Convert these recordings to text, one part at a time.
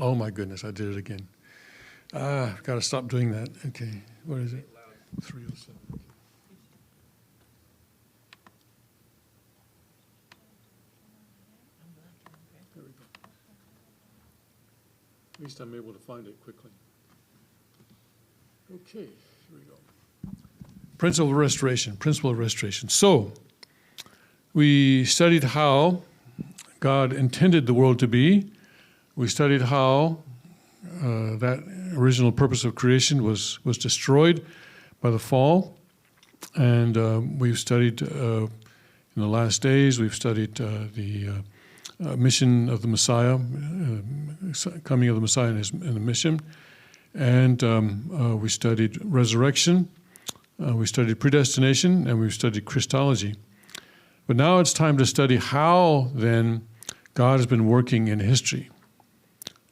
Oh my goodness, I did it again. I've got to stop doing that. Okay, what is it? 307. There we go. At least I'm able to find it quickly. Okay, here we go. Principle of restoration, principle of restoration. So, we studied how God intended the world to be. We studied how that original purpose of creation was destroyed by the fall. And we've studied, in the last days, we've studied the mission of the Messiah, coming of the Messiah and the mission. And we studied resurrection, we studied predestination, and we've studied Christology. But now it's time to study how, then, God has been working in history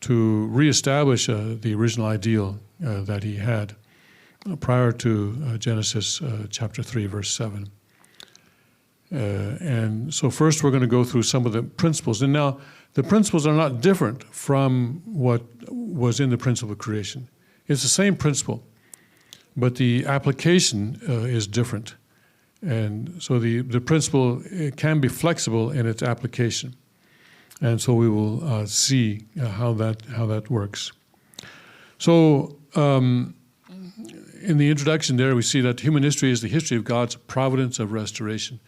to reestablish the original ideal that he had prior to Genesis chapter 3, verse 7. And so first we're going to go through some of the principles. And now the principles are not different from what was in the principle of creation. It's the same principle, but the application is different. And so the principle, it can be flexible in its application. And so we will see how that works. So in the introduction there, we see that human history is the history of God's providence of restoration.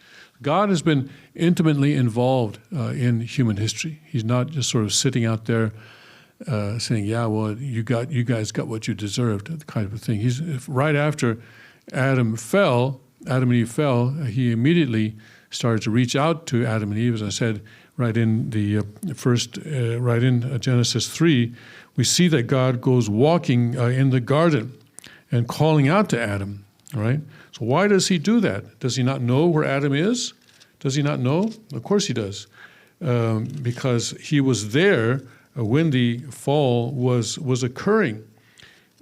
God has been intimately involved in human history. He's not just sort of sitting out there saying, yeah, well, you guys got what you deserved, kind of a thing. He's right after Adam and Eve fell, he immediately started to reach out to Adam and Eve, as I said, right in the right in Genesis 3, we see that God goes walking in the garden and calling out to Adam, right? So why does he do that? Does he not know where Adam is? Does he not know? Of course he does, because he was there when the fall was occurring,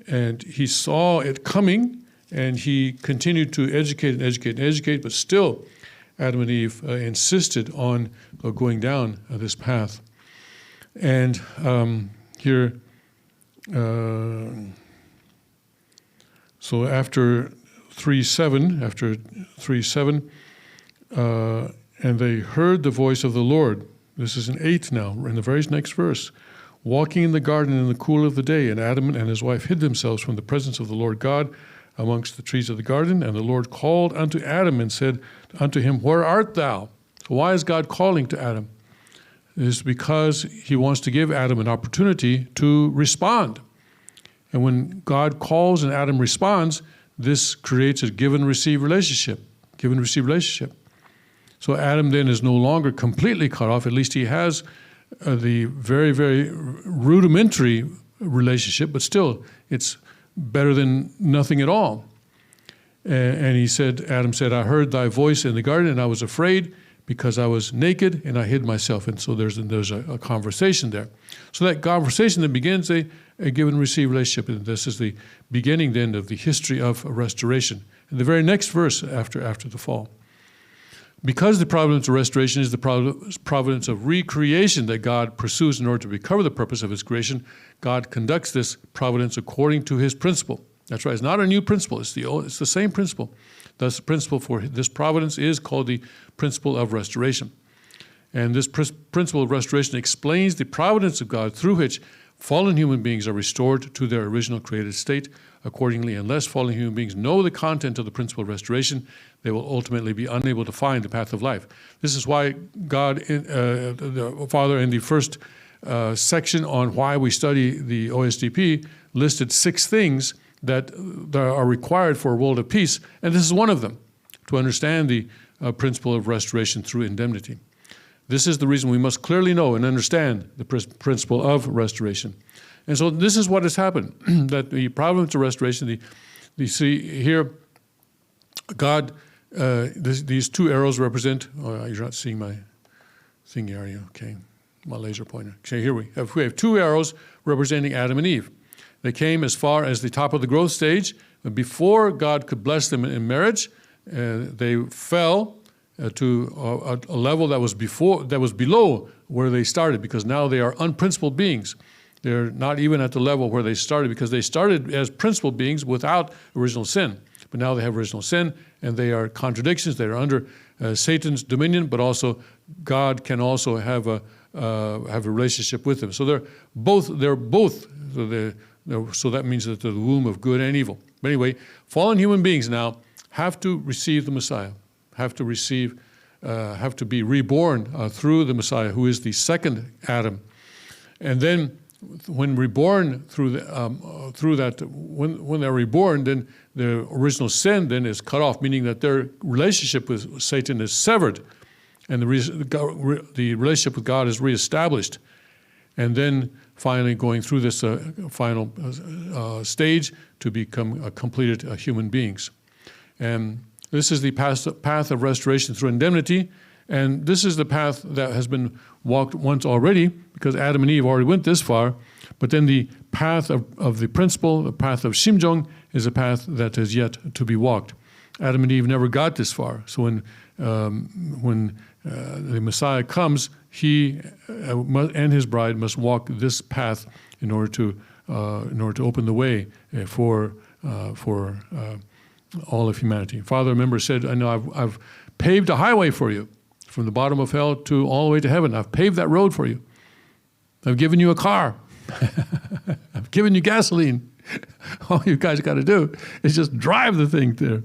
and he saw it coming, and he continued to educate, but still Adam and Eve insisted on going down this path. And here, so after 3:7, and they heard the voice of the Lord. This is in 8 now, in the very next verse. Walking in the garden in the cool of the day, and Adam and his wife hid themselves from the presence of the Lord God amongst the trees of the garden. And the Lord called unto Adam and said unto him, where art thou? So why is God calling to Adam? It is because he wants to give Adam an opportunity to respond. And when God calls and Adam responds, this creates a give and receive relationship. So Adam then is no longer completely cut off. At least he has the very, very rudimentary relationship, but still it's better than nothing at all. And Adam said, I heard thy voice in the garden, and I was afraid because I was naked and I hid myself. And so there's a conversation there. So that conversation then begins a give and receive relationship. And this is the beginning then of the history of restoration. And the very next verse after the fall. Because the providence of restoration is the providence of recreation that God pursues in order to recover the purpose of his creation, God conducts this providence according to his principle. That's right, it's not a new principle, it's the same principle. Thus, the principle for this providence is called the principle of restoration. And this principle of restoration explains the providence of God through which fallen human beings are restored to their original created state. Accordingly, unless fallen human beings know the content of the principle of restoration, they will ultimately be unable to find the path of life. This is why God, the Father, in the first section on why we study the OSDP, listed 6 things that are required for a world of peace, and this is one of them, to understand the principle of restoration through indemnity. This is the reason we must clearly know and understand the principle of restoration. And so this is what has happened, that the providence of restoration, you see here, God, these 2 arrows represent, you're not seeing my thing, are you? Okay, my laser pointer. Okay, here we have 2 arrows representing Adam and Eve. They came as far as the top of the growth stage. Before God could bless them in marriage, they fell to a level that was below where they started, because now they are unprincipled beings. They're not even at the level where they started, because they started as principal beings without original sin. But now they have original sin, and they are contradictions. They are under Satan's dominion, but also God can also have a relationship with them. So they're both. So that means that they're the womb of good and evil. But anyway, fallen human beings now have to receive the Messiah, have to be reborn through the Messiah, who is the second Adam. And then, when reborn through that, when they're reborn, then their original sin then is cut off, meaning that their relationship with Satan is severed, and the relationship with God is reestablished. And then finally going through this final stage to become completed human beings. And this is the path of restoration through indemnity. And this is the path that has been walked once already, because Adam and Eve already went this far. But then the path of the principle, the path of Shimjong, is a path that is yet to be walked. Adam and Eve never got this far. So when the Messiah comes, he and his bride must walk this path in order to open the way for all of humanity. Father, remember, said, "I know I've paved a highway for you, from the bottom of hell to all the way to heaven. I've paved that road for you. I've given you a car. I've given you gasoline. All you guys got to do is just drive the thing there."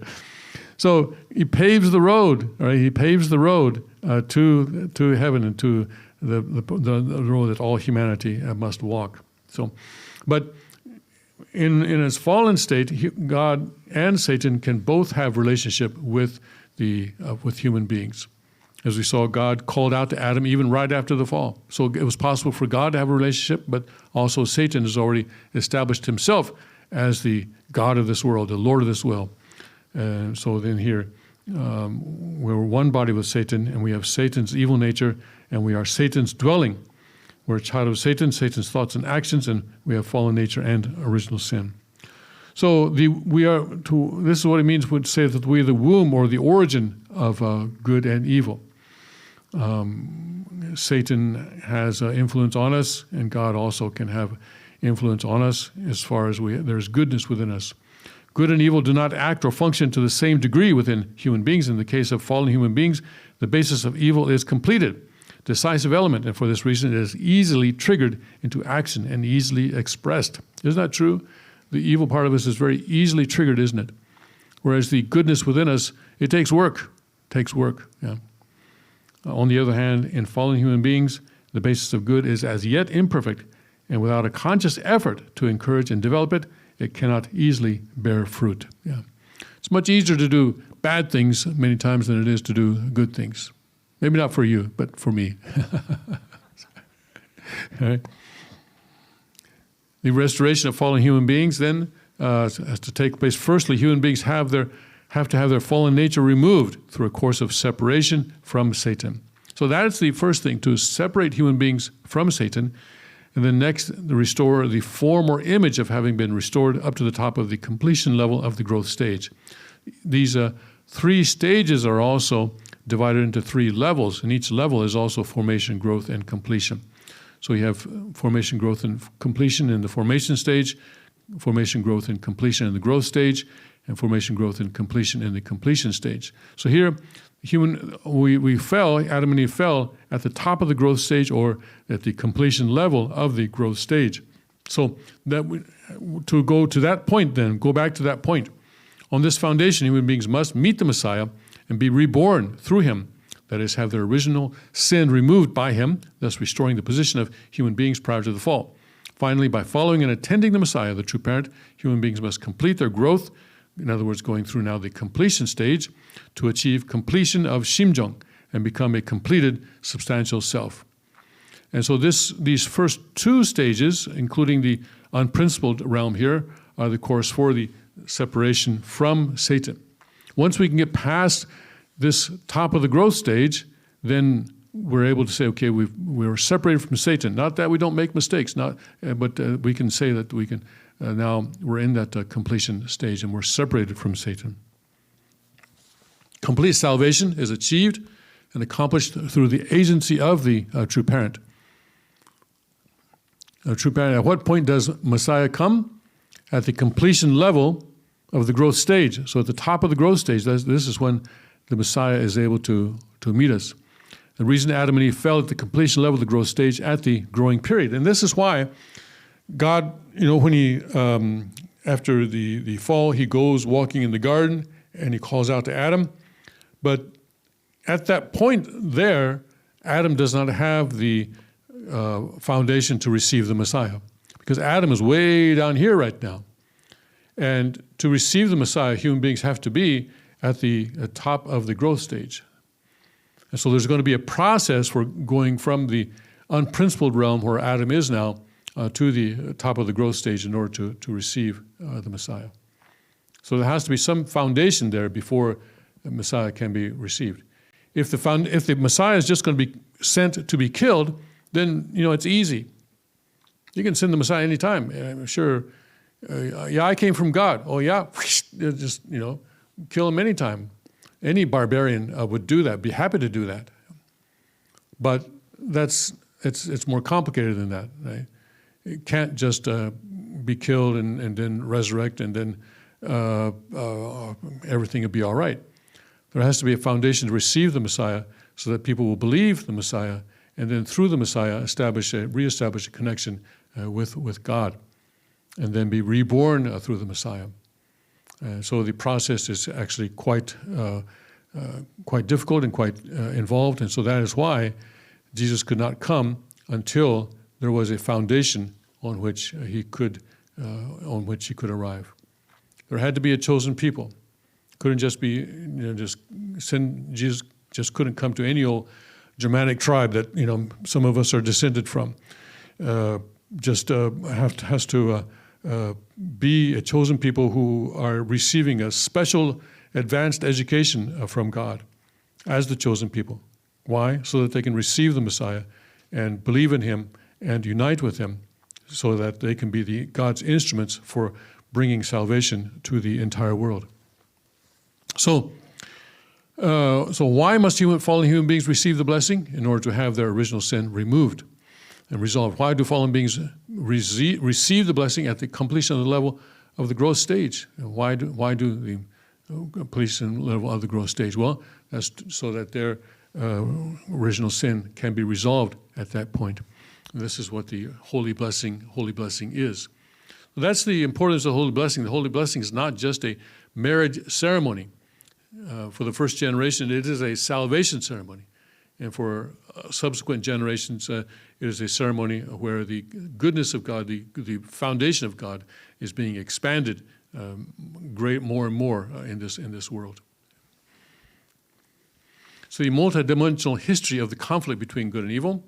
So he paves the road, right? He paves the road to heaven and to the road that all humanity must walk. So, but in its fallen state, God and Satan can both have relationship with human beings. As we saw, God called out to Adam even right after the fall. So it was possible for God to have a relationship, but also Satan has already established himself as the God of this world, the Lord of this world. So then here, we're one body with Satan, and we have Satan's evil nature, and we are Satan's dwelling. We're a child of Satan, Satan's thoughts and actions, and we have fallen nature and original sin. So this is what it means to say that we are the womb or the origin of good and evil. Satan has influence on us, and God also can have influence on us as far as there's goodness within us. Good and evil do not act or function to the same degree within human beings. In the case of fallen human beings, the basis of evil is completed, decisive element, and for this reason it is easily triggered into action and easily expressed. Isn't that true? The evil part of us is very easily triggered, isn't it? Whereas the goodness within us, it takes work. Yeah. On the other hand, in fallen human beings, the basis of good is as yet imperfect, and without a conscious effort to encourage and develop it, it cannot easily bear fruit. Yeah. It's much easier to do bad things many times than it is to do good things. Maybe not for you, but for me. Right? The restoration of fallen human beings then has to take place. Firstly, human beings have to have their fallen nature removed through a course of separation from Satan. So that's the first thing, to separate human beings from Satan. And then next, to restore the form or image of having been restored up to the top of the completion level of the growth stage. These three stages are also divided into three levels, and each level is also formation, growth, and completion. So you have formation, growth, and completion in the formation stage, formation, growth, and completion in the growth stage, and formation, growth, and completion in the completion stage. So here, we fell, Adam and Eve fell at the top of the growth stage, or at the completion level of the growth stage. So to go to that point then, go back to that point. On this foundation, human beings must meet the Messiah and be reborn through him. That is, have their original sin removed by him, thus restoring the position of human beings prior to the fall. Finally, by following and attending the Messiah, the true parent, human beings must complete their growth, in other words, going through now the completion stage, to achieve completion of Shimjong and become a completed substantial self. And so these first two stages, including the unprincipled realm here, are the course for the separation from Satan. Once we can get past this top of the growth stage, then we're able to say, okay, we're separated from Satan. Not that we don't make mistakes, but we can say that we can now we're in that completion stage and we're separated from Satan. Complete salvation is achieved and accomplished through the agency of the true parent. true pattern. At what point does Messiah come? At the completion level of the growth stage. So at the top of the growth stage, this is when the Messiah is able to meet us. The reason Adam and Eve fell at the completion level of the growth stage at the growing period. And this is why God, when he, after the fall, he goes walking in the garden and he calls out to Adam. But at that point there, Adam does not have the foundation to receive the Messiah, because Adam is way down here right now. And to receive the Messiah, human beings have to be at the top of the growth stage. And so there's going to be a process for going from the unprincipled realm where Adam is now to the top of the growth stage in order to receive the Messiah. So there has to be some foundation there before the Messiah can be received. If the Messiah is just going to be sent to be killed, then it's easy. You can send the Messiah anytime. I'm sure. I came from God. Oh yeah, just kill him anytime. Any barbarian would do that. Be happy to do that. But it's more complicated than that. Right? It can't just be killed and then resurrect and then everything will be all right. There has to be a foundation to receive the Messiah so that people will believe the Messiah, and then through the Messiah reestablish a connection with God, and then be reborn through the Messiah. So the process is actually quite difficult and quite involved, and so that is why Jesus could not come until there was a foundation on which he could arrive. There had to be a chosen people. Couldn't just be Jesus just couldn't come to any old Germanic tribe that some of us are descended from. Has to be a chosen people who are receiving a special advanced education from God as the chosen people. Why? So that they can receive the Messiah and believe in him and unite with him so that they can be God's instruments for bringing salvation to the entire world. So why must fallen human beings receive the blessing? In order to have their original sin removed and resolved. Why do fallen beings receive the blessing at the completion of the level of the growth stage? And why do the completion level of the growth stage? Well, that's so that their original sin can be resolved at that point. And this is what the holy blessing is. So that's the importance of the holy blessing. The holy blessing is not just a marriage ceremony. For the first generation, it is a salvation ceremony. And for subsequent generations, it is a ceremony where the goodness of God, the foundation of God, is being expanded more and more in this world. So the multidimensional history of the conflict between good and evil.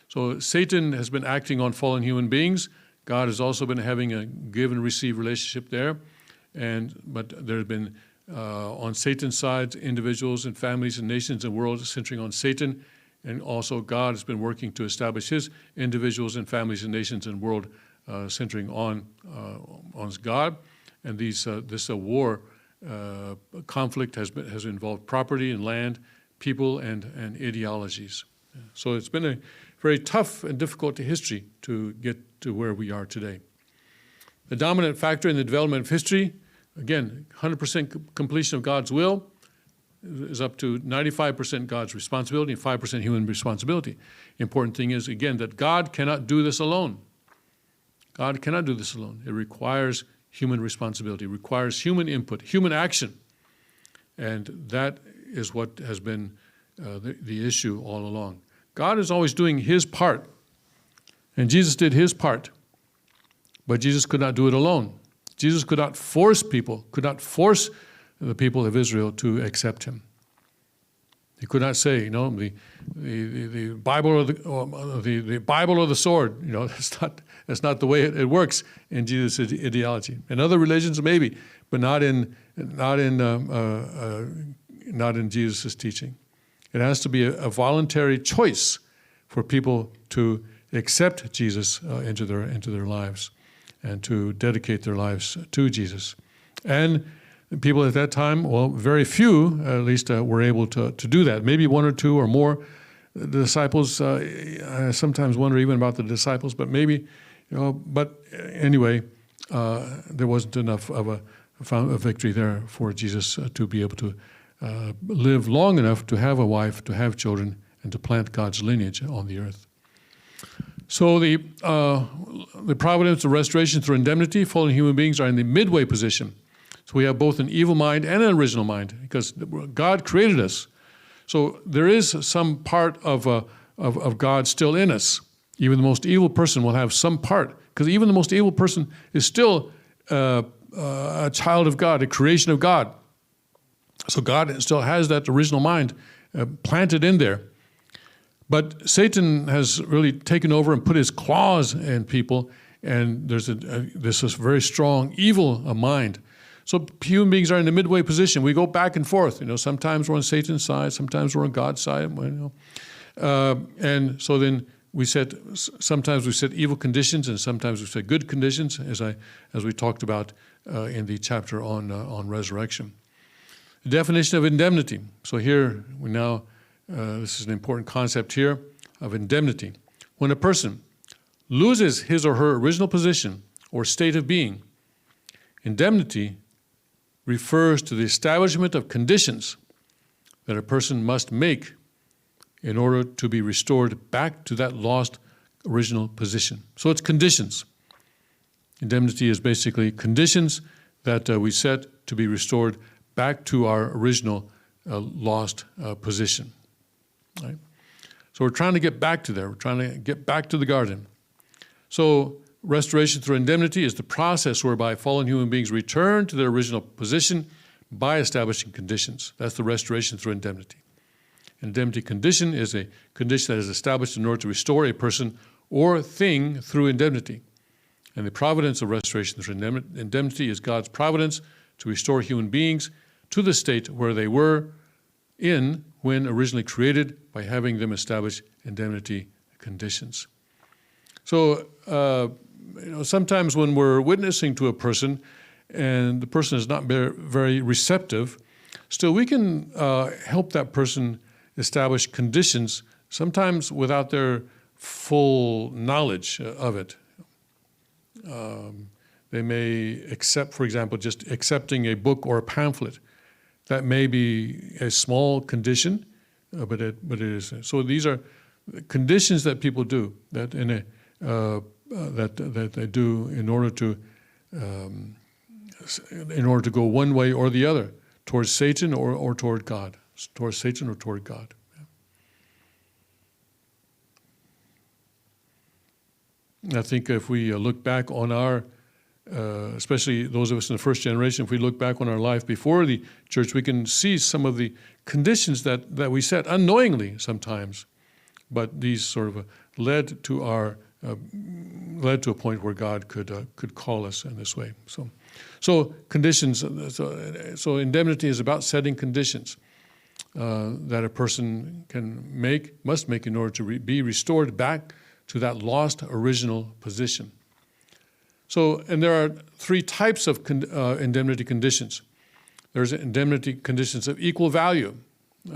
So Satan has been acting on fallen human beings. God has also been having a give and receive relationship there. But there have been, on Satan's side, individuals and families and nations and worlds centering on Satan. And also God has been working to establish his individuals and families and nations and world centering on God. And this war conflict has involved property and land, people and ideologies. So it's been a very tough and difficult history to get to where we are today. The dominant factor in the development of history, again, 100% completion of God's will is up to 95% God's responsibility and 5% human responsibility. Important thing is, again, that God cannot do this alone. God cannot do this alone. It requires human responsibility, it requires human input, human action. And that is what has been the issue all along. God is always doing his part, and Jesus did his part, but Jesus could not do it alone. Jesus could not force the people of Israel to accept him. He could not say, the Bible or the Bible or the sword. That's not the way it works in Jesus' ideology. In other religions, maybe, but not in Jesus' teaching. It has to be a voluntary choice for people to accept Jesus into their lives and to dedicate their lives to Jesus. And people at that time, well, very few at least were able to do that. Maybe one or two or more. The disciples, I sometimes wonder even about the disciples, but maybe But anyway, there wasn't enough of a victory there for Jesus to be able to live long enough to have a wife, to have children, and to plant God's lineage on the earth. So the providence of restoration through indemnity, fallen human beings are in the midway position. So we have both an evil mind and an original mind, because God created us. So there is some part of God still in us. Even the most evil person will have some part, because even the most evil person is still a child of God, a creation of God. So God still has that original mind planted in there. But Satan has really taken over and put his claws in people, and there's this very strong evil mind. So human beings are in the midway position. We go back and forth. Sometimes we're on Satan's side, sometimes we're on God's side. And so then sometimes we set evil conditions, and sometimes we set good conditions, as we talked about in the chapter on resurrection. The definition of indemnity. So here we now. This is an important concept here of indemnity. When a person loses his or her original position or state of being, indemnity refers to the establishment of conditions that a person must make in order to be restored back to that lost original position. So it's conditions. Indemnity is basically conditions that we set to be restored back to our original lost position. Right? So we're trying to get back to there. We're trying to get back to the garden. So restoration through indemnity is the process whereby fallen human beings return to their original position by establishing conditions. That's the restoration through indemnity. Indemnity condition is a condition that is established in order to restore a person or thing through indemnity. And the providence of restoration through indemnity is God's providence to restore human beings to the state where they were in when originally created by having them establish indemnity conditions. So, sometimes when we're witnessing to a person and the person is not very receptive, still we can help that person establish conditions, sometimes without their full knowledge of it. They may accept, for example, just accepting a book or a pamphlet. That may be a small condition, but it is. So these are conditions that people do that that they do in order to go one way or the other, towards Satan or toward God, towards Satan or toward God. I think if we look back on our especially those of us in the first generation, if we look back on our life before the church, we can see some of the conditions that we set unknowingly sometimes, but these sort of led to a point where God could call us in this way. So conditions. So indemnity is about setting conditions that a person must make in order to be restored back to that lost original position. So, and there are three types of indemnity conditions. There's indemnity conditions of equal value.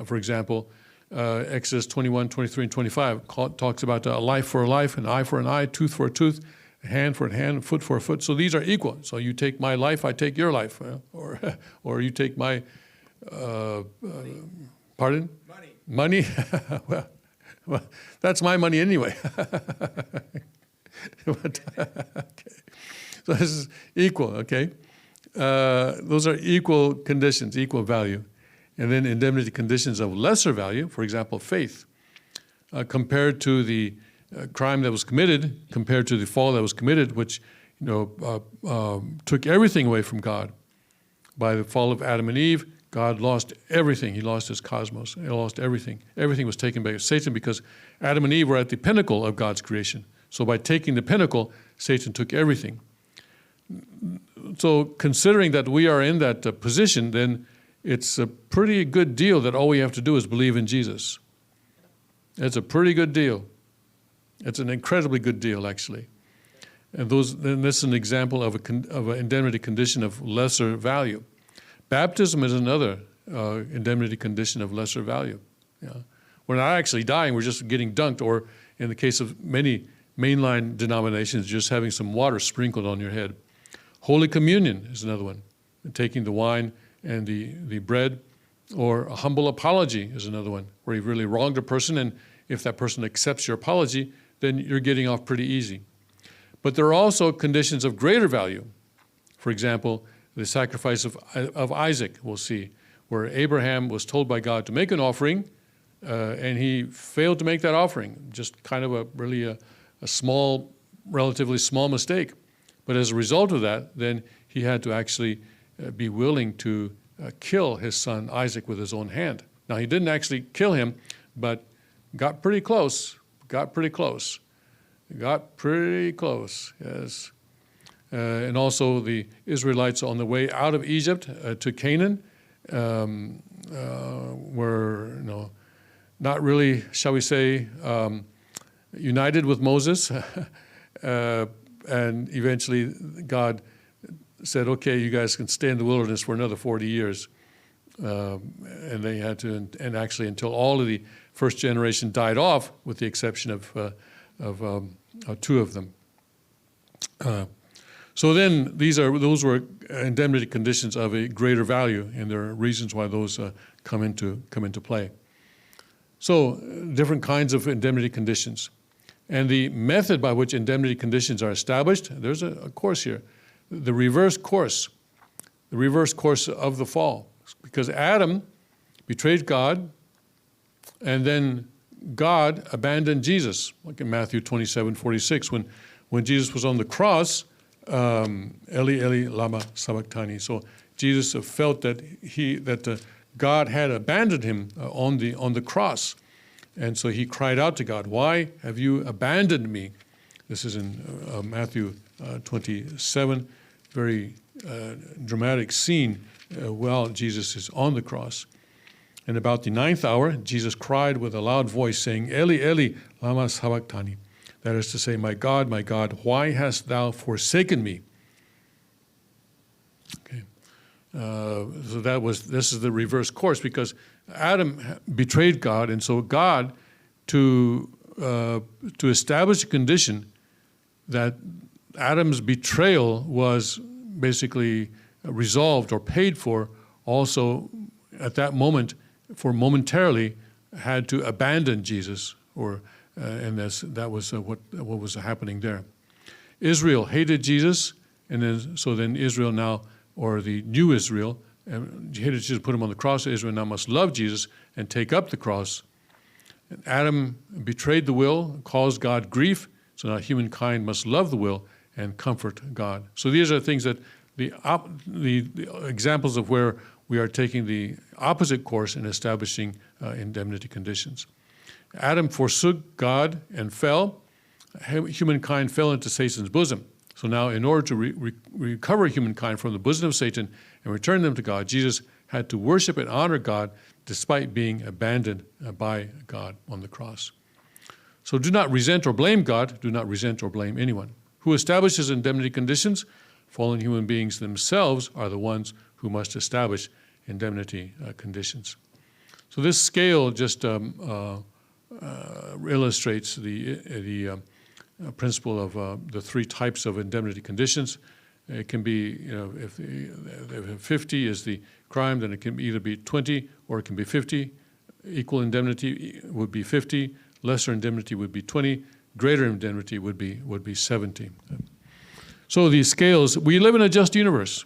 For example, Exodus 21, 23, and 25 talks about a life for a life, an eye for an eye, tooth for a tooth, a hand for a hand, a foot for a foot. So these are equal. So you take my life, I take your life. Or you take my, pardon? Money? well, that's my money anyway. Okay. So this is equal, okay? Those are equal conditions, equal value. And then indemnity conditions of lesser value, for example, faith, compared to the crime that was committed, compared to the fall that was committed, which took everything away from God. By the fall of Adam and Eve, God lost everything. He lost his cosmos. He lost everything. Everything was taken by Satan because Adam and Eve were at the pinnacle of God's creation. So by taking the pinnacle, Satan took everything. So considering that we are in that position, then it's a pretty good deal that all we have to do is believe in Jesus. It's a pretty good deal. It's an incredibly good deal, actually. And this is an example of an indemnity condition of lesser value. Baptism is another indemnity condition of lesser value. Yeah. We're not actually dying, we're just getting dunked, or in the case of many mainline denominations, just having some water sprinkled on your head. Holy Communion is another one, taking the wine and the bread. Or a humble apology is another one, where you've really wronged a person, and if that person accepts your apology, then you're getting off pretty easy. But there are also conditions of greater value. For example, the sacrifice of Isaac, we'll see, where Abraham was told by God to make an offering, and he failed to make that offering, just kind of a small, relatively small mistake. But as a result of that, then he had to actually be willing to kill his son Isaac with his own hand. Now, he didn't actually kill him, but got pretty close, yes. And also the Israelites on the way out of Egypt to Canaan were not really, shall we say, united with Moses. And eventually God said, okay, you guys can stay in the wilderness for another 40 years. And they had to, and actually until all of the first generation died off, with the exception of two of them. So then those were indemnity conditions of a greater value, and there are reasons why those come into play. So different kinds of indemnity conditions. And the method by which indemnity conditions are established, there's a course here. The reverse course of the fall. Because Adam betrayed God, and then God abandoned Jesus, like in Matthew 27:46, when Jesus was on the cross, Eli, Eli, lama sabachthani. So Jesus felt that God had abandoned him on the cross. And so he cried out to God, "Why have you abandoned me?" This is in Matthew 27, very dramatic scene while Jesus is on the cross. And about the 9th hour, Jesus cried with a loud voice, saying, "Eli, Eli, lama sabachthani." That is to say, my God, why hast thou forsaken me?" Okay. So this is the reverse course, because Adam betrayed God, and so God, to establish a condition that Adam's betrayal was basically resolved or paid for, also at that moment, for momentarily, had to abandon Jesus, and that was what was happening there. Israel hated Jesus, and then Israel now, or the new Israel, hated Jesus, put him on the cross. Israel now must love Jesus and take up the cross. And Adam betrayed the will, caused God grief, so now humankind must love the will and comfort God. So these are things that the examples of where we are taking the opposite course in establishing indemnity conditions. Adam forsook God and fell. Humankind fell into Satan's bosom. So now, in order to recover humankind from the bosom of Satan and return them to God, Jesus had to worship and honor God despite being abandoned by God on the cross. So do not resent or blame God. Do not resent or blame anyone. Who establishes indemnity conditions? Fallen human beings themselves are the ones who must establish indemnity conditions. So this scale just illustrates the principle of the three types of indemnity conditions. It can be, if 50 is the crime, then it can either be 20 or it can be 50. Equal indemnity would be 50. Lesser indemnity would be 20. Greater indemnity would be 70. So these scales, we live in a just universe,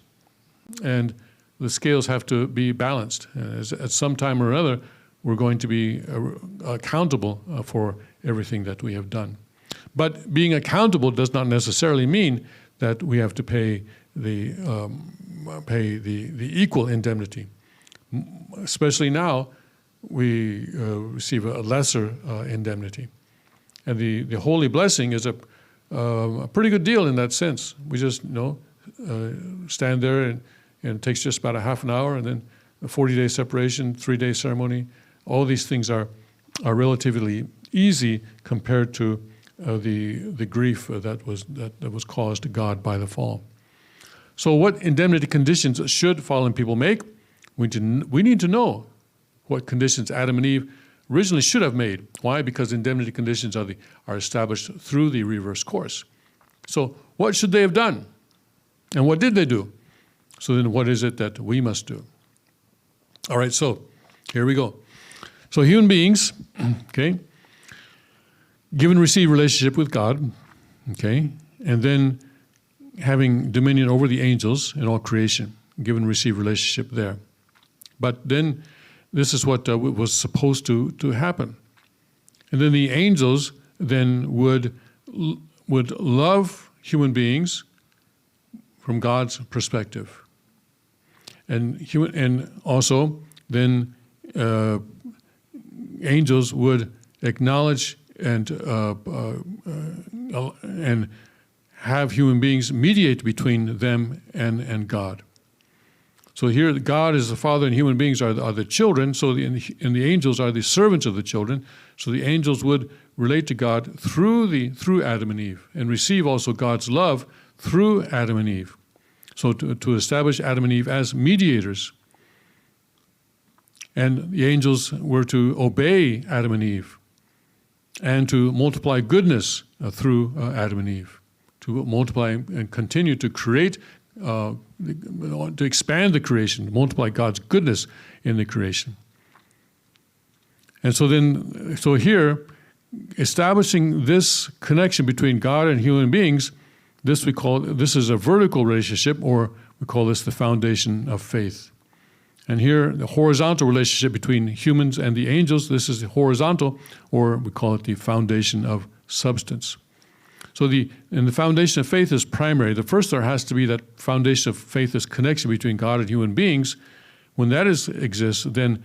and the scales have to be balanced. At some time or another, we're going to be accountable for everything that we have done. But being accountable does not necessarily mean that we have to pay the equal indemnity. Especially now, we receive a lesser indemnity. And the holy blessing is a pretty good deal in that sense. We just stand there, and it takes just about a half an hour, and then a 40-day separation, 3-day ceremony. All these things are relatively easy compared to the grief that was caused to God by the fall. So what indemnity conditions should fallen people make? We need to know what conditions Adam and Eve originally should have made. Why? Because indemnity conditions are established through the reverse course. So what should they have done? And what did they do? So then what is it that we must do? All right, so here we go. So human beings, okay, give and receive relationship with God, okay, and then having dominion over the angels and all creation, give and receive relationship there. But then this is what was supposed to happen. And then the angels then would love human beings from God's perspective. And also then angels would acknowledge and have human beings mediate between them and God. So here, God is the Father, and human beings are the children. So the angels are the servants of the children. So the angels would relate to God through Adam and Eve, and receive also God's love through Adam and Eve. So to establish Adam and Eve as mediators. And the angels were to obey Adam and Eve, and to multiply goodness through Adam and Eve, to multiply and continue to create, to expand the creation, to multiply God's goodness in the creation. And so here, establishing this connection between God and human beings, this is a vertical relationship, or we call this the foundation of faith. And here, the horizontal relationship between humans and the angels, this is the horizontal, or we call it the foundation of substance. So the foundation of faith is primary. The first, there has to be that foundation of faith, this connection between God and human beings. When that exists, then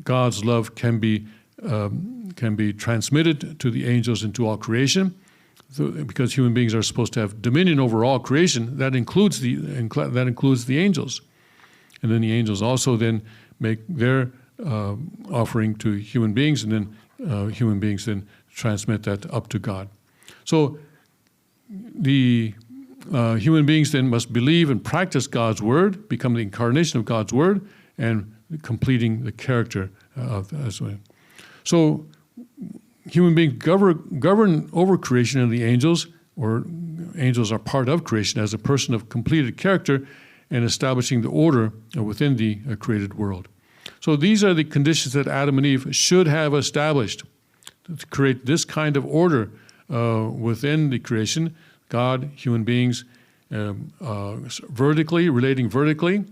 God's love can be transmitted to the angels and to all creation. So, because human beings are supposed to have dominion over all creation, that includes the angels. And then the angels also then make their offering to human beings, and then human beings then transmit that up to God. So the human beings then must believe and practice God's word, become the incarnation of God's word, and completing the character of as well. So human beings govern over creation, and the angels, or angels are part of creation as a person of completed character, and establishing the order within the created world. So these are the conditions that Adam and Eve should have established to create this kind of order within the creation. God, human beings, relating vertically,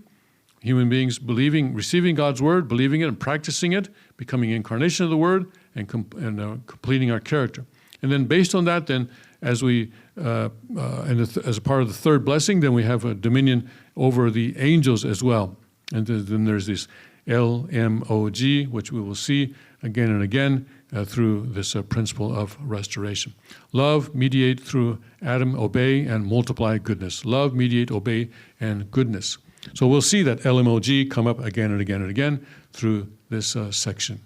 human beings believing, receiving God's word, believing it and practicing it, becoming incarnation of the word, and completing our character. And then based on that, then as we as a part of the third blessing, then we have a dominion over the angels as well. And then there's this LMOG, which we will see again and again through this principle of restoration. Love, mediate through Adam, obey, and multiply goodness. Love, mediate, obey, and goodness. So we'll see that LMOG come up again and again and again through this section.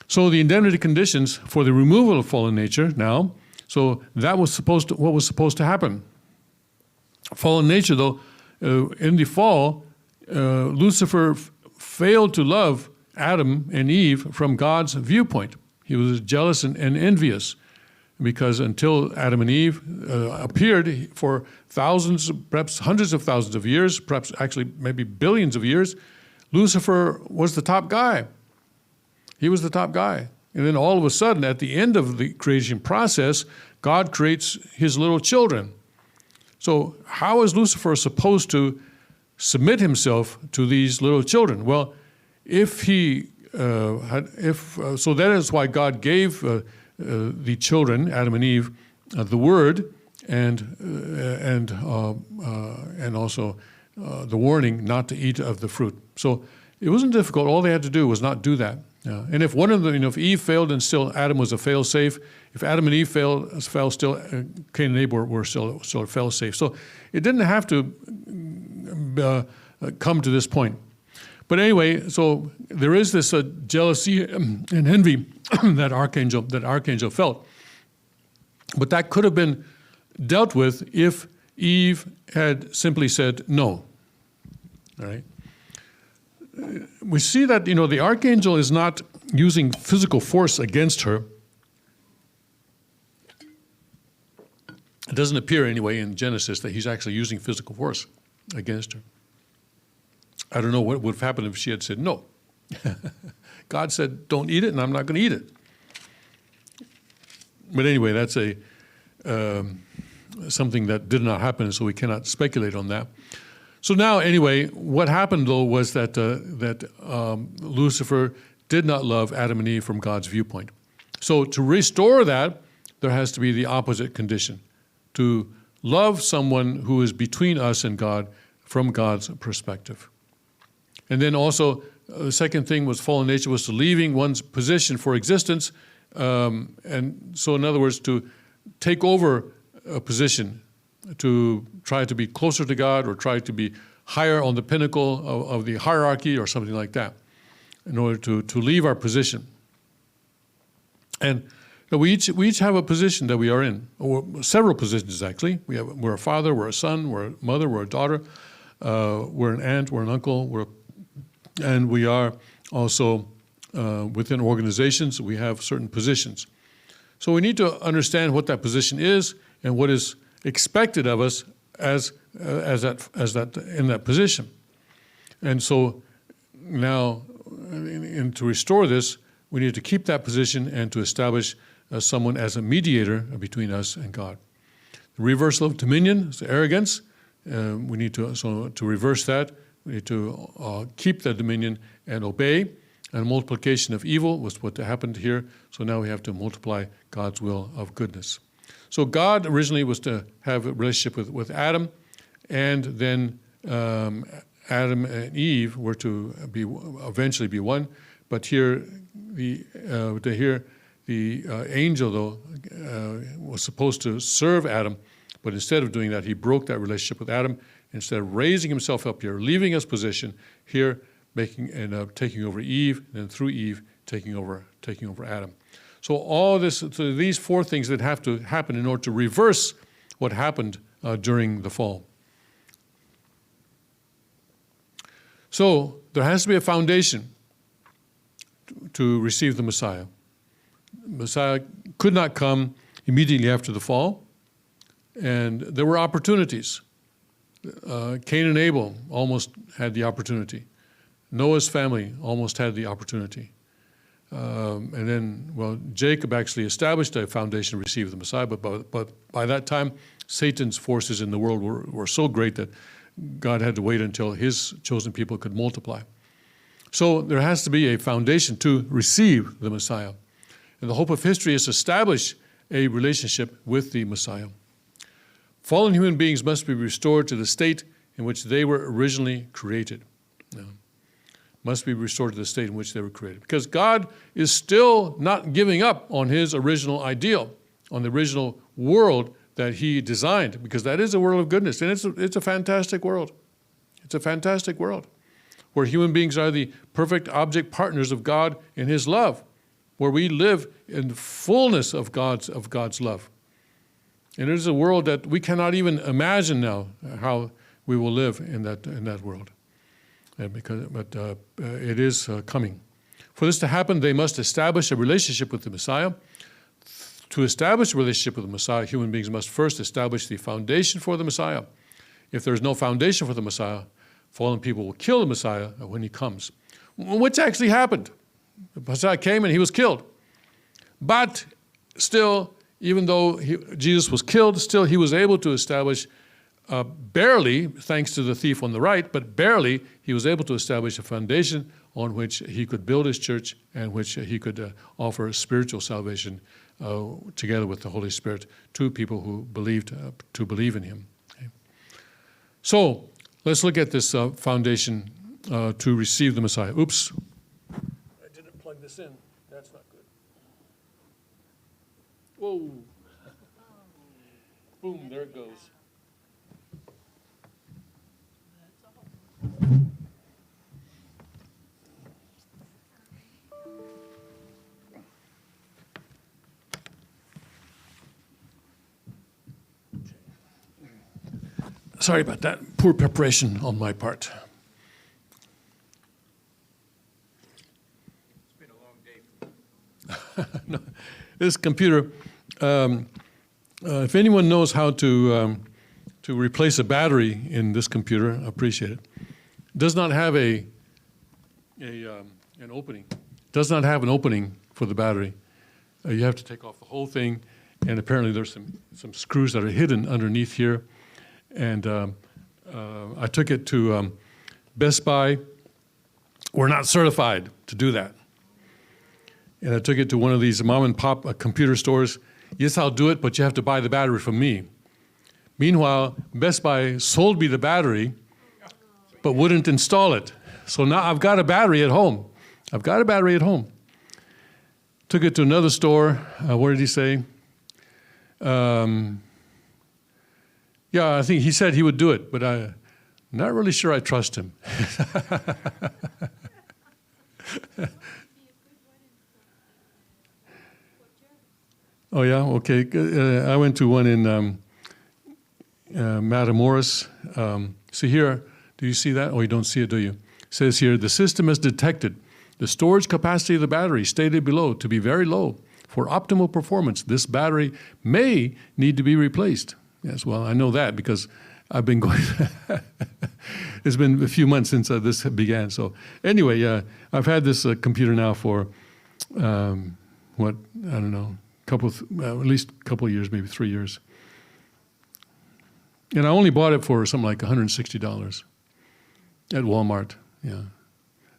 So the indemnity conditions for the removal of fallen nature now, so that was what was supposed to happen. Fallen nature, though, in the fall, Lucifer failed to love Adam and Eve from God's viewpoint. He was jealous and envious, because until Adam and Eve appeared for thousands, perhaps hundreds of thousands of years, perhaps actually maybe billions of years, Lucifer was the top guy. He was the top guy. And then all of a sudden, at the end of the creation process, God creates his little children. So how is Lucifer supposed to submit himself to these little children? Well, if he so that is why God gave the children, Adam and Eve, the word and also the warning not to eat of the fruit. So it wasn't difficult. All they had to do was not do that. And if one of them, if Eve failed, and still Adam was a fail-safe. If Adam and Eve fell still Cain and Abel were still fail-safe. So it didn't have to come to this point. But anyway, so there is this jealousy and envy that archangel felt. But that could have been dealt with if Eve had simply said no. All right. we see that, the archangel is not using physical force against her. It doesn't appear anyway in Genesis that he's actually using physical force against her. I don't know what would have happened if she had said no. God said, don't eat it, and I'm not going to eat it. But anyway, that's something that did not happen, so we cannot speculate on that. So now, anyway, what happened, though, was that Lucifer did not love Adam and Eve from God's viewpoint. So to restore that, there has to be the opposite condition, to love someone who is between us and God from God's perspective. And then also, the second thing was fallen nature was to leaving one's position for existence. And so, in other words, to take over a position, to try to be closer to God or try to be higher on the pinnacle of the hierarchy or something like that, in order to leave our position. And we each have a position that we are in, or several positions actually. We're a father, we're a son, we're a mother, we're a daughter, we're an aunt, we're an uncle, and we are also within organizations. We have certain positions. So we need to understand what that position is and what is expected of us as that in that position. And so now, to restore this, we need to keep that position and to establish someone as a mediator between us and God. The reversal of dominion is arrogance. We need to reverse that. We need to keep that dominion and obey. And multiplication of evil was what happened here. So now we have to multiply God's will of goodness. So God originally was to have a relationship with Adam, and then Adam and Eve were to eventually be one. But here, the angel, though, was supposed to serve Adam, but instead of doing that, he broke that relationship with Adam. Instead of raising himself up here, leaving his position here, taking over Eve, and then through Eve, taking over Adam. So all this, so these four things that have to happen in order to reverse what happened during the fall. So there has to be a foundation to receive the Messiah. Messiah could not come immediately after the fall, and there were opportunities. Cain and Abel almost had the opportunity. Noah's family almost had the opportunity. And then, Jacob actually established a foundation to receive the Messiah, but by that time, Satan's forces in the world were so great that God had to wait until his chosen people could multiply. So there has to be a foundation to receive the Messiah. And the hope of history is to establish a relationship with the Messiah. Fallen human beings must be restored to the state in which they were originally created. Must be restored to the state in which they were created. Because God is still not giving up on his original ideal, on the original world that he designed, because that is a world of goodness, and it's a fantastic world. It's a fantastic world where human beings are the perfect object partners of God in his love, where we live in the fullness of God's love. And it is a world that we cannot even imagine now how we will live in that world. But it is coming. For this to happen, they must establish a relationship with the Messiah. To establish a relationship with the Messiah, human beings must first establish the foundation for the Messiah. If there's no foundation for the Messiah, fallen people will kill the Messiah when he comes, which actually happened. The Messiah came and he was killed. But still, even though Jesus was killed, still he was able to establish barely, thanks to the thief on the right, but barely, he was able to establish a foundation on which he could build his church and which he could offer spiritual salvation together with the Holy Spirit to people who believed to believe in him. Okay. So let's look at this foundation to receive the Messiah. Oops, I didn't plug this in. That's not good. Whoa. Boom, there it goes. Sorry about that. Poor preparation on my part. This computer, if anyone knows how to replace a battery in this computer, I appreciate it. Does not have an opening. Does not have an opening for the battery. You have to take off the whole thing, and apparently there's some screws that are hidden underneath here. And I took it to Best Buy. We're not certified to do that. And I took it to one of these mom and pop computer stores. Yes, I'll do it, but you have to buy the battery from me. Meanwhile, Best Buy sold me the battery, but wouldn't install it. So now I've got a battery at home. Took it to another store. What did he say? Yeah, I think he said he would do it, but I'm not really sure I trust him. Oh, yeah? Okay. I went to one in Matamoros. See here, do you see that? Oh, you don't see it, do you? It says here, the system has detected the storage capacity of the battery stated below to be very low. For optimal performance, this battery may need to be replaced. Yes, well, I know that because I've been going, it's been a few months since this began. So anyway, I've had this computer now for, I don't know, at least a couple of years, maybe 3 years. And I only bought it for something like $160 at Walmart, yeah.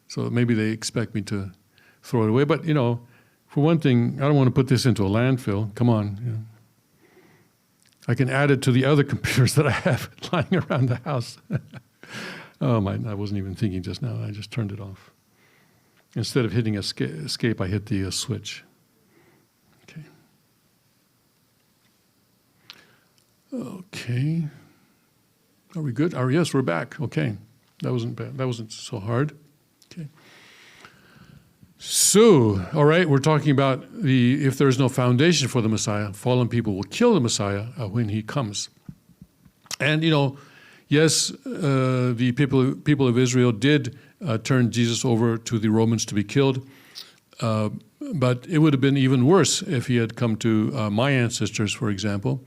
So maybe they expect me to throw it away. But, you know, for one thing, I don't want to put this into a landfill. Come on. You know. I can add it to the other computers that I have lying around the house. Oh, I wasn't even thinking just now. I just turned it off. Instead of hitting escape, I hit the switch. Okay. Okay. Are we good? Yes, we're back. Okay. That wasn't bad. That wasn't so hard. Okay. So, all right, we're talking about if there's no foundation for the Messiah, fallen people will kill the Messiah when he comes. And, you know, yes, the people of Israel did turn Jesus over to the Romans to be killed, but it would have been even worse if he had come to my ancestors, for example,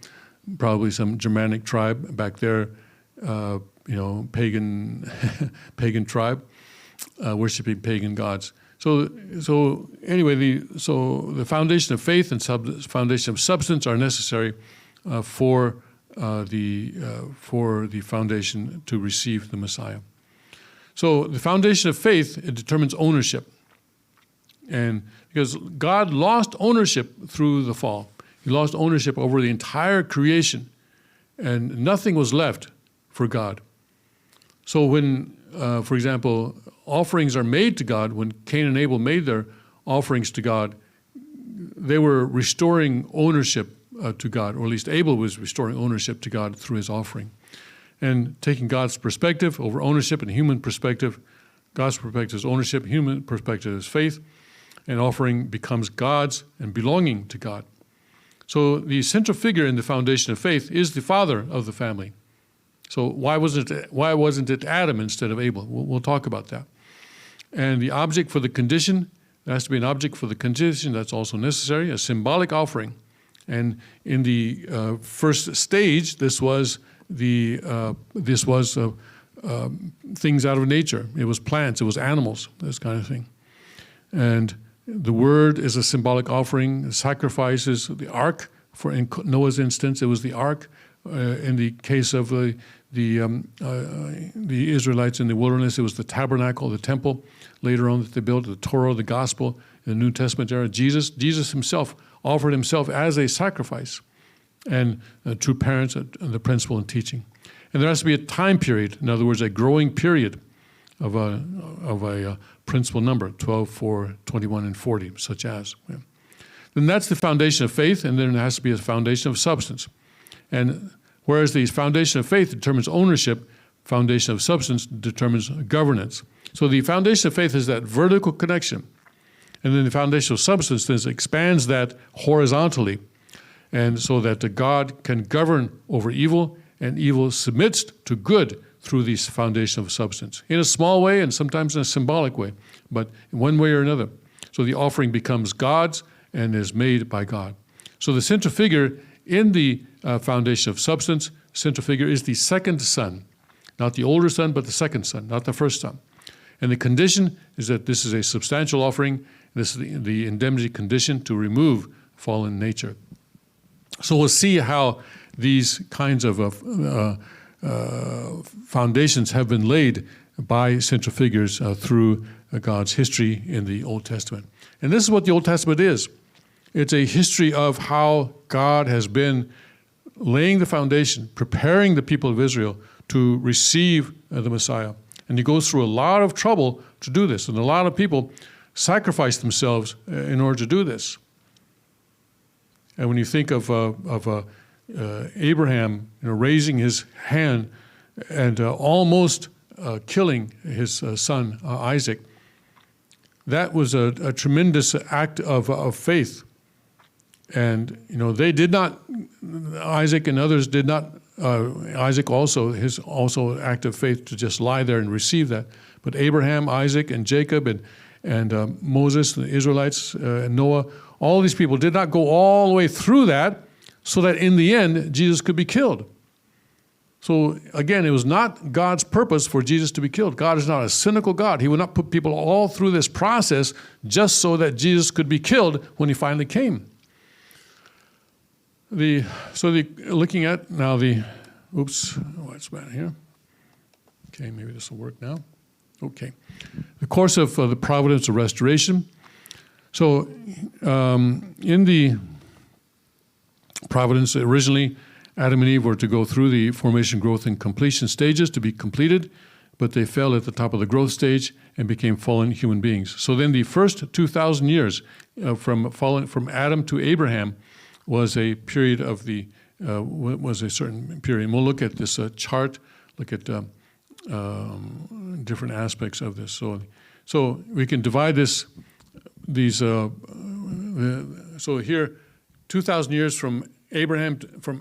probably some Germanic tribe back there, you know, pagan tribe, worshiping pagan gods. So anyway, the foundation of faith and foundation of substance are necessary for the foundation to receive the Messiah. So the foundation of faith, it determines ownership, and because God lost ownership through the fall, He lost ownership over the entire creation, and nothing was left for God. So when, for example, offerings are made to God, when Cain and Abel made their offerings to God, they were restoring ownership to God, or at least Abel was restoring ownership to God through his offering. And taking God's perspective over ownership and human perspective, God's perspective is ownership, human perspective is faith, and offering becomes God's and belonging to God. So the central figure in the foundation of faith is the father of the family. So why wasn't it Adam instead of Abel? We'll talk about that. And the object for the condition, there has to be an object for the condition that's also necessary, a symbolic offering. And in the first stage, this was things out of nature. It was plants, it was animals, this kind of thing. And the word is a symbolic offering. The sacrifices, the ark, for in Noah's instance, it was the ark. In the case of the Israelites in the wilderness, it was the tabernacle, the temple. Later on, that they built the Torah, the gospel. In the New Testament era, Jesus himself offered himself as a sacrifice, and true parents, the principle in teaching. And there has to be a time period, in other words, a growing period of a principal number, 12, 4, 21, and 40, such as. Yeah. Then that's the foundation of faith, and then there has to be a foundation of substance. And whereas the foundation of faith determines ownership, foundation of substance determines governance. So the foundation of faith is that vertical connection. And then the foundation of substance then expands that horizontally. And so that the God can govern over evil, and evil submits to good through the foundation of substance. In a small way and sometimes in a symbolic way, but in one way or another. So the offering becomes God's, and is made by God. So the central figure in the foundation of substance, central figure is the second son, not the older son, but the second son, not the first son. And the condition is that this is a substantial offering. This is the indemnity condition to remove fallen nature. So we'll see how these kinds of foundations have been laid by central figures through God's history in the Old Testament. And this is what the Old Testament is. It's a history of how God has been laying the foundation, preparing the people of Israel to receive the Messiah. And he goes through a lot of trouble to do this. And a lot of people sacrifice themselves in order to do this. And when you think of Abraham, raising his hand and almost killing his son Isaac, that was a tremendous act of faith. And they did not. Isaac and others did not. Isaac also an act of faith to just lie there and receive that. But Abraham, Isaac, and Jacob, and Moses, the Israelites, and Noah, all these people did not go all the way through that, so that in the end Jesus could be killed. So again, it was not God's purpose for Jesus to be killed. God is not a cynical God. He would not put people all through this process just so that Jesus could be killed when he finally came. Looking at now what's bad here? Okay, maybe this will work now. Okay, the course of the providence of restoration. So in the providence, originally Adam and Eve were to go through the formation, growth, and completion stages to be completed, but they fell at the top of the growth stage and became fallen human beings. So then the first 2,000 years from Adam to Abraham was a period of was a certain period. And we'll look at this chart, look at different aspects of this. So we can divide so here, 2,000 years from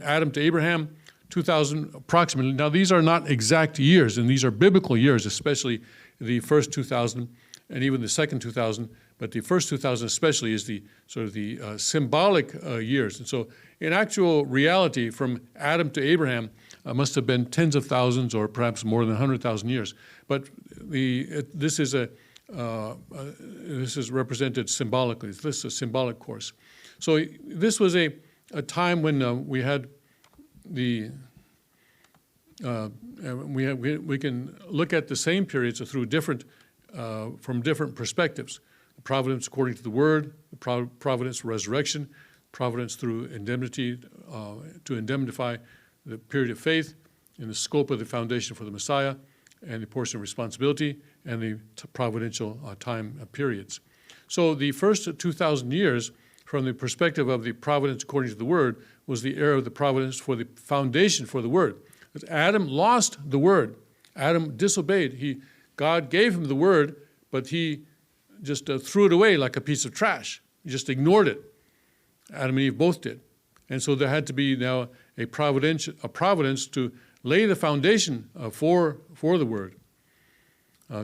Adam to Abraham, 2,000 approximately. Now these are not exact years, and these are biblical years, especially the first 2,000 and even the second 2,000. But the first 2,000 especially is the sort of the symbolic years. And so in actual reality, from Adam to Abraham must have been tens of thousands or perhaps more than 100,000 years. But this is represented symbolically. This is a symbolic course. So this was a time when we had we can look at the same periods through from different perspectives. The providence according to the Word, the providence resurrection, providence through indemnity to indemnify the period of faith, in the scope of the foundation for the Messiah, and the portion of responsibility, and the providential time periods. So the first 2,000 years, from the perspective of the providence according to the Word, was the era of the providence for the foundation for the Word. Because Adam lost the Word. Adam disobeyed. God gave him the Word, but he just threw it away like a piece of trash. He just ignored it. Adam and Eve both did. And so there had to be now a providence to lay the foundation for the Word,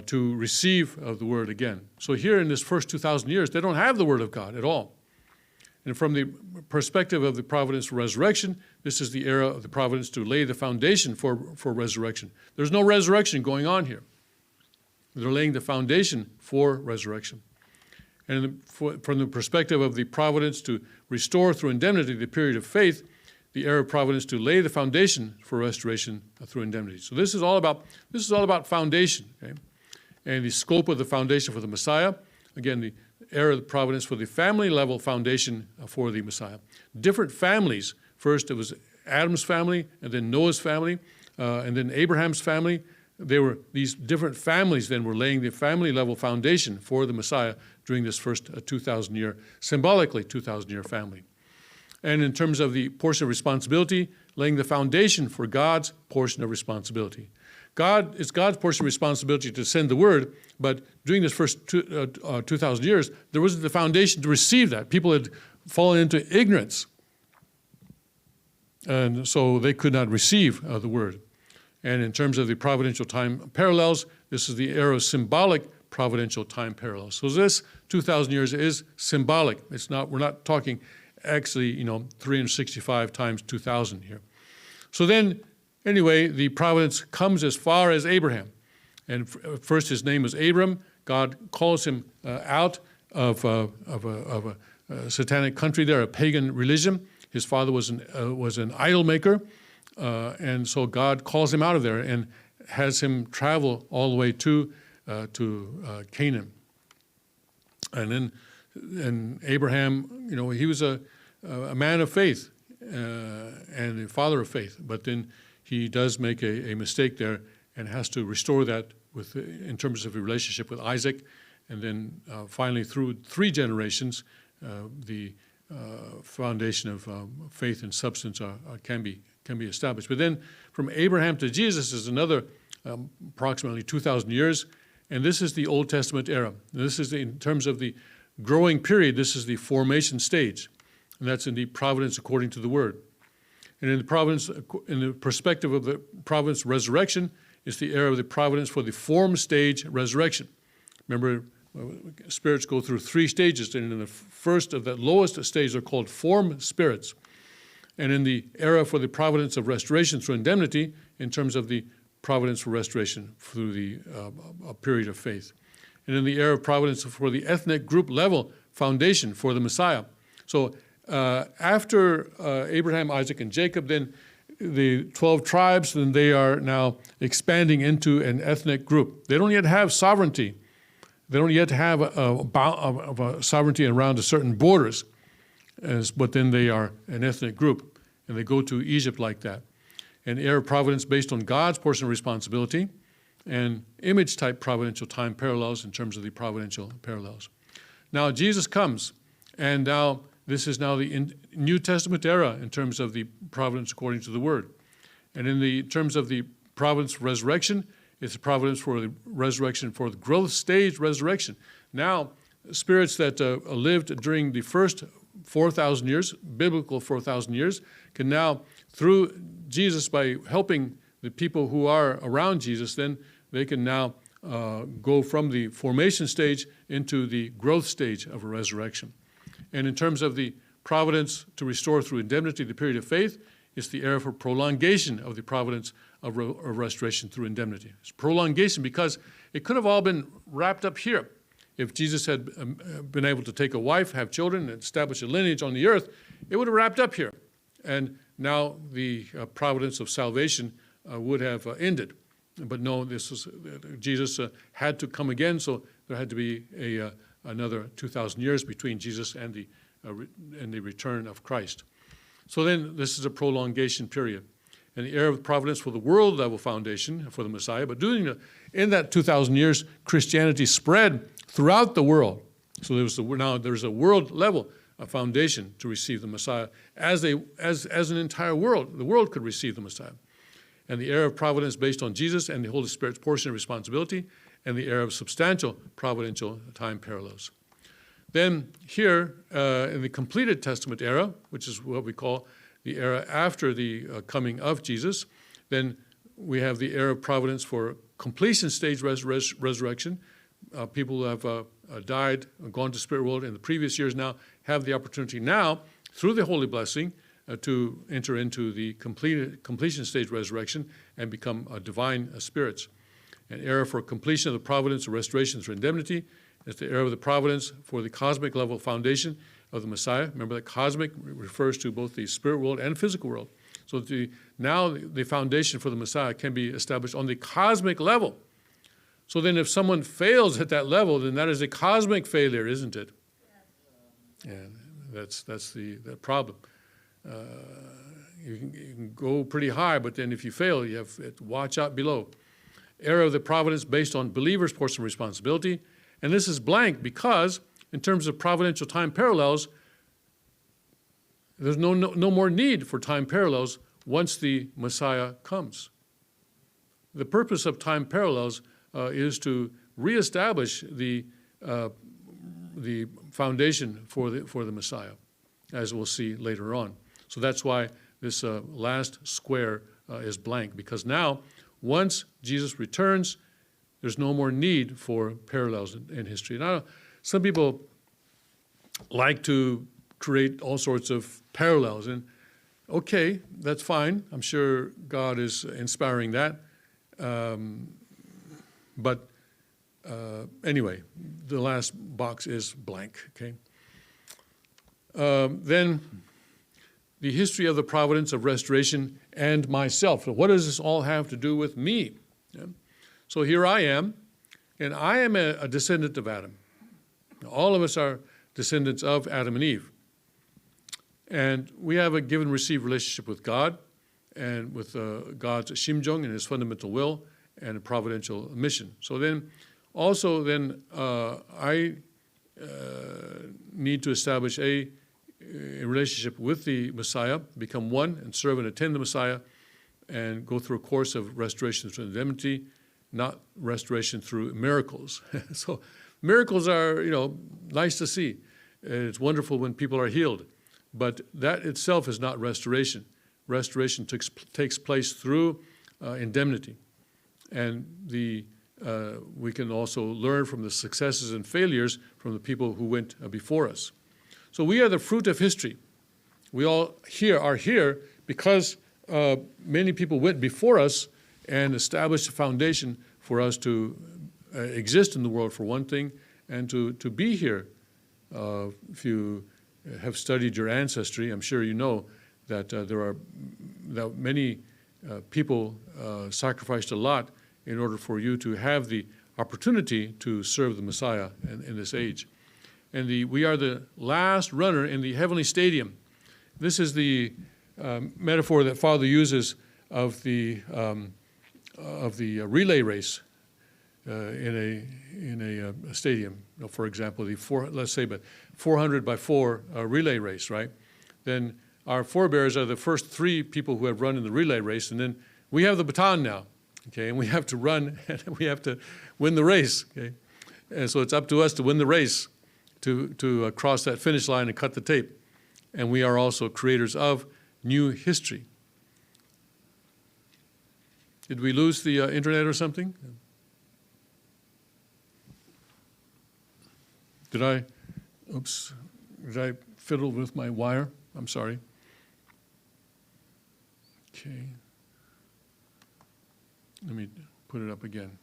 to receive the Word again. So here in this first 2,000 years, they don't have the Word of God at all. And from the perspective of the providence resurrection, this is the era of the providence to lay the foundation for resurrection. There's no resurrection going on here. They're laying the foundation for resurrection. And from the perspective of the providence to restore through indemnity the period of faith, the era of providence to lay the foundation for restoration through indemnity. So this is all about foundation, okay? And the scope of the foundation for the Messiah. Again, the era of providence for the family level foundation for the Messiah. Different families. First, it was Adam's family, and then Noah's family, and then Abraham's family. These different families then were laying the family level foundation for the Messiah during this first 2,000-year, symbolically 2,000-year family. And in terms of the portion of responsibility, laying the foundation for God's portion of responsibility. It's God's portion of responsibility to send the Word, but during this first 2,000 years, there wasn't the foundation to receive that. People had fallen into ignorance, and so they could not receive the Word. And in terms of the providential time parallels, this is the era of symbolic providential time parallels. So this 2,000 years is symbolic. It's not, we're not talking actually, 365 times 2,000 here. So then, anyway, the providence comes as far as Abraham. And first his name was Abram. God calls him out of a satanic country there, a pagan religion. His father was an idol maker. And so God calls him out of there and has him travel all the way to Canaan. And Abraham, he was a man of faith and a father of faith. But then he does make a mistake there and has to restore that in terms of a relationship with Isaac. And then finally, through 3 generations, the foundation of faith and substance can be established. But then from Abraham to Jesus is another approximately 2,000 years, and this is the Old Testament era. This is in terms of the growing period. This is the formation stage, and that's in the providence according to the Word. And in the perspective of the providence resurrection, is the era of the providence for the form stage resurrection. Remember, spirits go through 3 stages, and in the first of that lowest stage are called form spirits. And in the era for the providence of restoration through indemnity, in terms of the providence for restoration through the period of faith. And in the era of providence for the ethnic group level foundation for the Messiah. So after Abraham, Isaac, and Jacob, then the 12 tribes, then they are now expanding into an ethnic group. They don't yet have sovereignty. They don't yet have a sovereignty around certain borders, but then they are an ethnic group, and they go to Egypt like that. An era of providence based on God's portion of responsibility, and image-type providential time parallels in terms of the providential parallels. Now Jesus comes, and now this is now the New Testament era in terms of the providence according to the Word. And in the terms of the providence resurrection, it's the providence for the resurrection, for the growth stage resurrection. Now, spirits that lived during the first 4,000 years, biblical 4,000 years, can now, through Jesus, by helping the people who are around Jesus, then they can now go from the formation stage into the growth stage of a resurrection. And in terms of the providence to restore through indemnity, the period of faith, it's the era for prolongation of the providence of restoration through indemnity. It's prolongation because it could have all been wrapped up here. If Jesus had been able to take a wife, have children, and establish a lineage on the earth, it would have wrapped up here. And now the providence of salvation would have ended. But no, Jesus had to come again, so there had to be another 2,000 years between Jesus and the return of Christ. So then this is a prolongation period. And the era of providence for the world level foundation for the Messiah. But in that 2,000 years, Christianity spread throughout the world. So now there's a world level foundation to receive the Messiah as an entire world. The world could receive the Messiah. And the era of providence based on Jesus and the Holy Spirit's portion of responsibility, and the era of substantial providential time parallels. Then here, in the completed Testament era, which is what we call the era after the coming of Jesus, then we have the era of providence for completion stage resurrection. People who have died, gone to spirit world in the previous years now have the opportunity now, through the holy blessing, to enter into the completion stage resurrection and become divine spirits. An era for completion of the providence of restoration through indemnity. It's the era of the providence for the cosmic level foundation of the Messiah. Remember that cosmic refers to both the spirit world and physical world. So now the foundation for the Messiah can be established on the cosmic level. So then if someone fails at that level, then that is a cosmic failure, isn't it? And that's the problem. You can go pretty high, but then if you fail, you have to watch out below. Era of the providence based on believers' portion of responsibility. And this is blank because, in terms of providential time parallels, there's no more need for time parallels once the Messiah comes. The purpose of time parallels is to reestablish the foundation for the Messiah, as we'll see later on. So that's why this last square is blank, because now, once Jesus returns, There's no more need for parallels in history. Now, some people like to create all sorts of parallels, and okay, that's fine. I'm sure God is inspiring that. But anyway, the last box is blank, okay? Then the history of the providence of restoration and myself. So what does this all have to do with me? Yeah? So here I am, and I am a descendant of Adam. All of us are descendants of Adam and Eve. And we have a give and receive relationship with God and with God's shimjong and his fundamental will and a providential mission. So then also then I need to establish a relationship with the Messiah, become one and serve and attend the Messiah, and go through a course of restoration through indemnity, not restoration through miracles. So miracles are, nice to see. It's wonderful when people are healed, but that itself is not restoration. Restoration takes place through indemnity, and we can also learn from the successes and failures from the people who went before us. So we are the fruit of history. We all are here because many people went before us and established a foundation for us to exist in the world, for one thing, and to be here. If you have studied your ancestry, I'm sure you know that that many people sacrificed a lot in order for you to have the opportunity to serve the Messiah in this age. And we are the last runner in the heavenly stadium. This is the metaphor that Father uses of the relay race in a stadium. For example, let's say, 400 by 4 relay race, right? Then our forebears are the first 3 people who have run in the relay race, and then we have the baton now, okay? And we have to run, and we have to win the race, okay? And so it's up to us to win the race, to cross that finish line and cut the tape. And we are also creators of new history. Did we lose the internet or something? Did I fiddle with my wire? I'm sorry. Okay. Let me put it up again.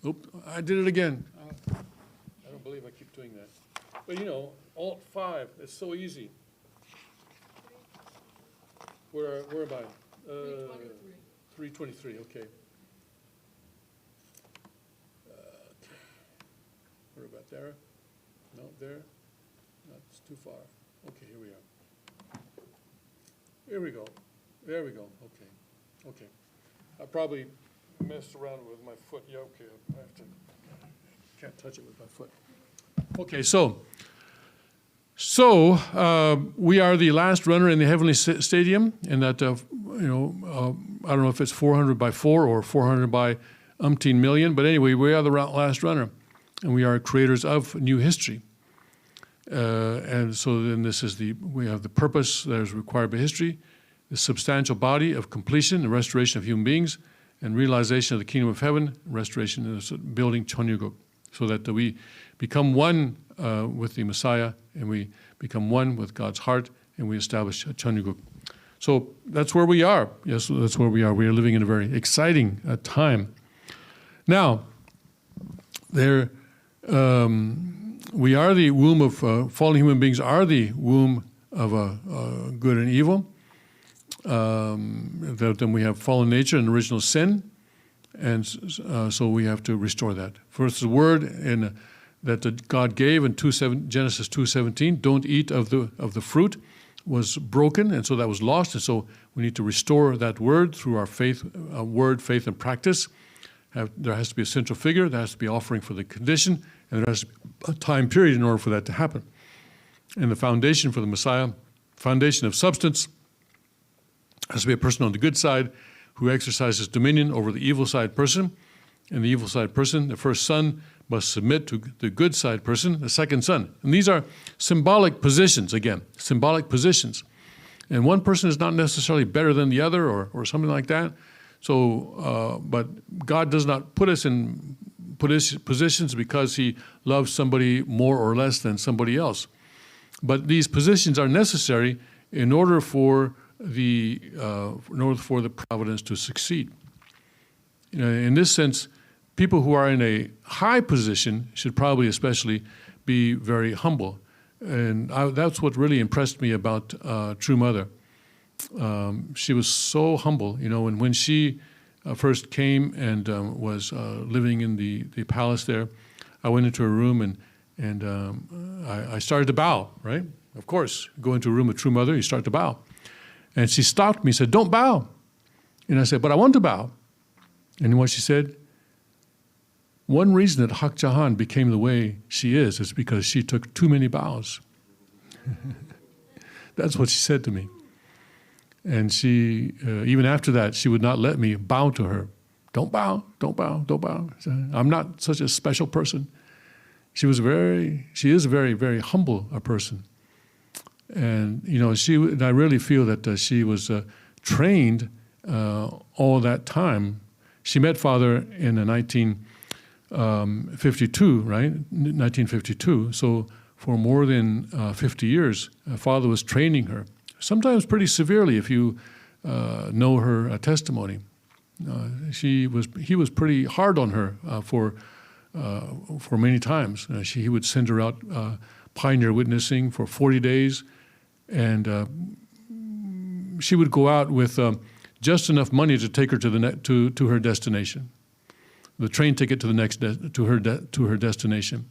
Oop, I did it again. I don't believe I keep doing that. But Alt 5, it's so easy. Where am I? 323, okay. What about there? No, there? No, it's too far. Okay, here we are. Here we go. There we go. Okay. I probably messed around with my foot. Yeah, okay. Can't touch it with my foot. Okay, so we are the last runner in the heavenly stadium, and that I don't know if it's 400 by 4 or 400 by umpteen million, but anyway, we are the last runner, and we are creators of new history. And so then we have the purpose that is required by history, the substantial body of completion and restoration of human beings, and realization of the kingdom of heaven, restoration and building Chonyuguk, so that we become one with the Messiah, and we become one with God's heart, and we establish Chonyuguk. So that's where we are. Yes, that's where we are. We are living in a very exciting time. Now, we are the womb of fallen human beings, are the womb of good and evil. Then we have fallen nature and original sin, and so we have to restore that. First, the word that God gave in Genesis 2:17, don't eat of the fruit, was broken, and so that was lost, and so we need to restore that word through our faith, faith, and practice. There has to be a central figure, there has to be offering for the condition, and there has to be a time period in order for that to happen. And the foundation for the Messiah, foundation of substance, has to be a person on the good side who exercises dominion over the evil side person. And the evil side person, the first son, must submit to the good side person, the second son. And these are symbolic positions, again, symbolic positions. And one person is not necessarily better than the other or something like that. So, but God does not put us in positions because he loves somebody more or less than somebody else. But these positions are necessary in order for the providence to succeed. You know, in this sense, people who are in a high position should probably especially be very humble. And that's what really impressed me about True Mother. She was so humble, you know, and when she first came and was living in the palace there, I went into her room and I started to bow, right? Of course, go into a room with True Mother, you start to bow. And she stopped me, said, "Don't bow." And I said, "But I want to bow." And what she said, "One reason that Hak Jahan became the way she is because she took too many bows." That's what she said to me. And she, even after that, she would not let me bow to her. "Don't bow, don't bow, don't bow." I'm not such a special person. She is a very, very humble person. And, you know, and I really feel that she was trained all that time. She met Father in 1952, right? 1952. So for more than 50 years, Father was training her, sometimes pretty severely if you know her testimony. He was pretty hard on her for many times. He would send her out pioneer witnessing for 40 days, and she would go out with just enough money to take her to her destination, the train ticket to her destination.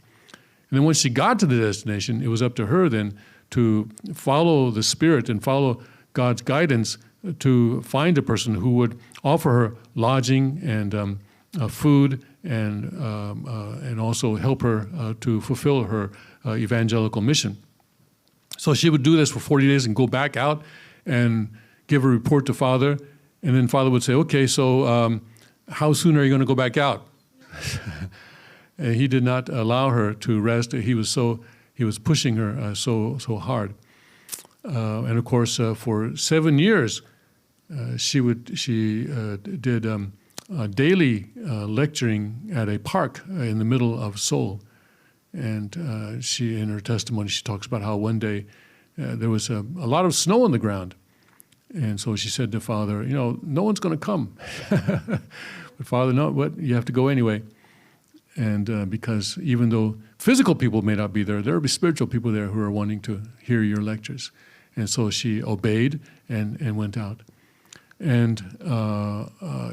And then once she got to the destination, it was up to her then to follow the Spirit and follow God's guidance to find a person who would offer her lodging and food and also help her to fulfill her evangelical mission. So she would do this for 40 days and go back out and give a report to Father. And then Father would say, "Okay, so how soon are you going to go back out?" And he did not allow her to rest. He was pushing her so hard. And of course, for 7 years, she did daily lecturing at a park in the middle of Seoul. And in her testimony, she talks about how one day there was a lot of snow on the ground. And so she said to Father, "You know, no one's going to come." But Father, "No, what? You have to go anyway." And because even though physical people may not be there will be spiritual people there who are wanting to hear your lectures. And so she obeyed and went out. And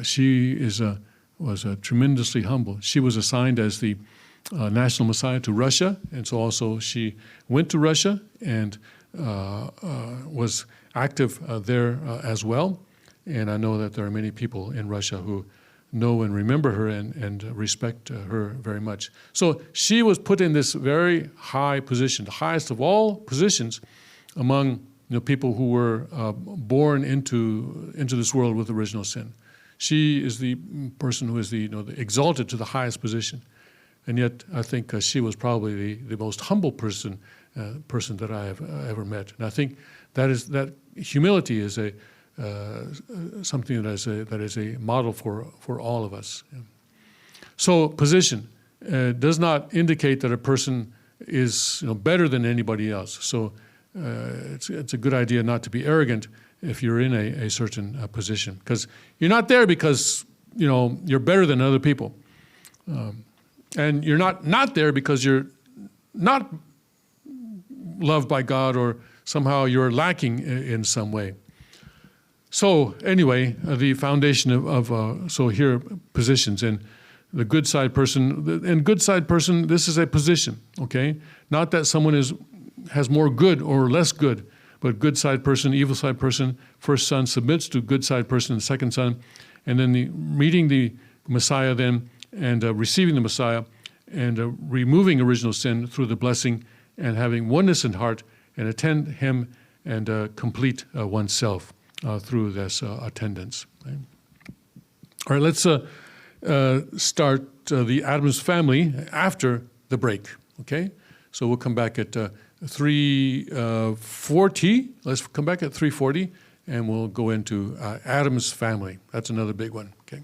she was tremendously humble. She was assigned as the national messiah to Russia, and so also she went to Russia and was active there as well. And I know that there are many people in Russia who know and remember her and respect her very much. So she was put in this very high position, the highest of all positions among people who were born into this world with original sin. She is the person who is the exalted to the highest position. And yet I think she was probably the most humble person that I have ever met. And I think that humility is something that is a model for all of us. So position does not indicate that a person is better than anybody else. So it's a good idea not to be arrogant if you're in a certain position, because you're not there because you're better than other people, and you're not there because you're not loved by God or somehow you're lacking in some way. So anyway, the foundation of here positions, and the good side person, and good side person, this is a position, okay? Not that someone has more good or less good, but good side person, evil side person, first son submits to good side person, second son, and then meeting the Messiah then, and receiving the Messiah, and removing original sin through the blessing, and having oneness in heart, and attend him, and complete oneself through this attendance. Right? All right, let's start the Adams family after the break, okay? So we'll come back at 3:40. Let's come back at 3:40, and we'll go into Adam's family. That's another big one. Okay.